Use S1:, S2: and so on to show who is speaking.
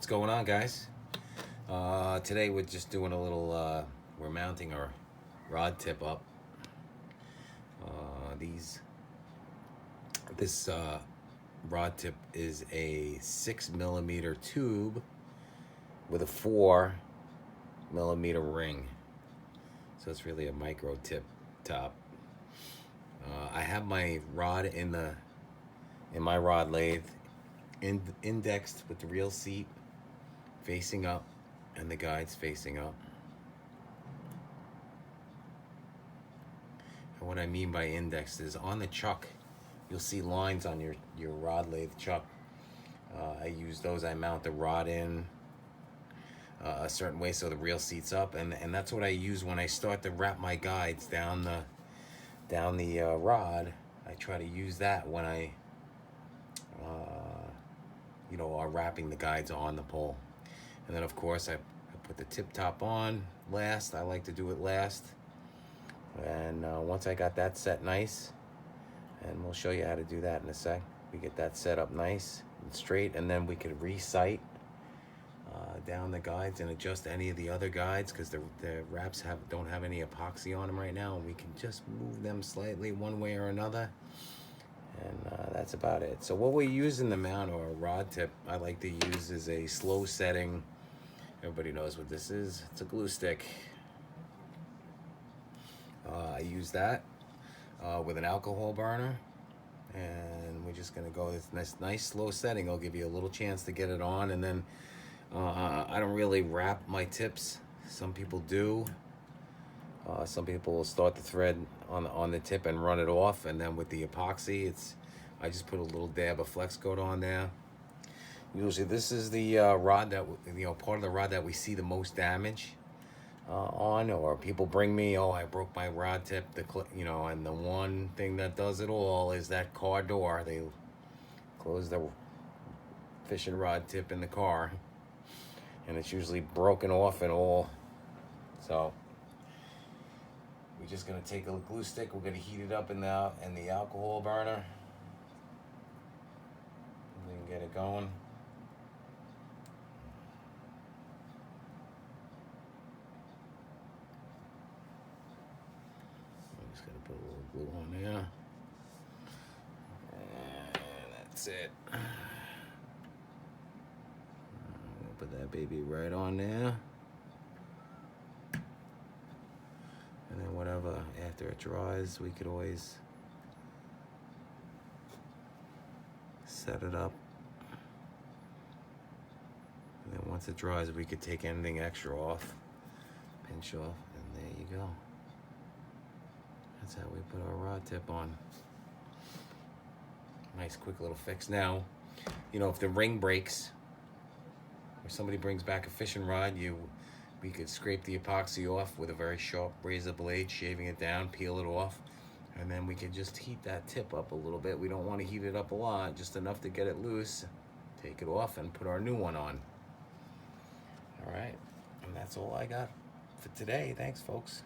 S1: What's going on, guys? Today we're just doing a little, we're mounting our rod tip up. These, this rod tip is a 6 millimeter tube with a 4 millimeter ring. So it's really a micro tip top. I have my rod in my rod lathe, indexed with the reel seat facing up and the guides facing up. And what I mean by indexed is on the chuck, you'll see lines on your rod lathe chuck. I use those. I mount the rod in a certain way so the reel seat's up, and that's what I use when I start to wrap my guides down the rod. I try to use that when I are wrapping the guides on the pole. And then of course I put the tip top on last. I like to do it last. And once I got that set nice, and we'll show you how to do that in a sec. We get that set up nice and straight, and then we could re-sight down the guides and adjust any of the other guides, because the wraps don't have any epoxy on them right now, and we can just move them slightly one way or another. And that's about it. So what we use in the mount, or a rod tip, I like to use is a slow setting. Everybody knows what this is. It's a glue stick. I use that with an alcohol burner, and we're just gonna go with this nice slow setting. I'll give you a little chance to get it on, and then I don't really wrap my tips. Some people do. Some people will start the thread on the tip and run it off, and then with the epoxy, I just put a little dab of flex coat on there. Usually this is the rod that, part of the rod that we see the most damage on, or people bring me, oh, I broke my rod tip, and the one thing that does it all is that car door. They close the fishing rod tip in the car, and it's usually broken off and all. So we're just gonna take a glue stick. We're gonna heat it up in the alcohol burner, and then get it going. I'm just gonna put a little glue on there, and that's it. Put that baby right on there. And then whatever, after it dries, we could always set it up. And then once it dries, we could take anything extra off, pinch off, and there you go. That's how we put our rod tip on. Nice quick little fix. Now, if the ring breaks, or somebody brings back a fishing rod, we could scrape the epoxy off with a very sharp razor blade, shaving it down, peel it off, and then we can just heat that tip up a little bit. We don't want to heat it up a lot, just enough to get it loose, take it off, and put our new one on. All right, and that's all I got for today. Thanks, folks.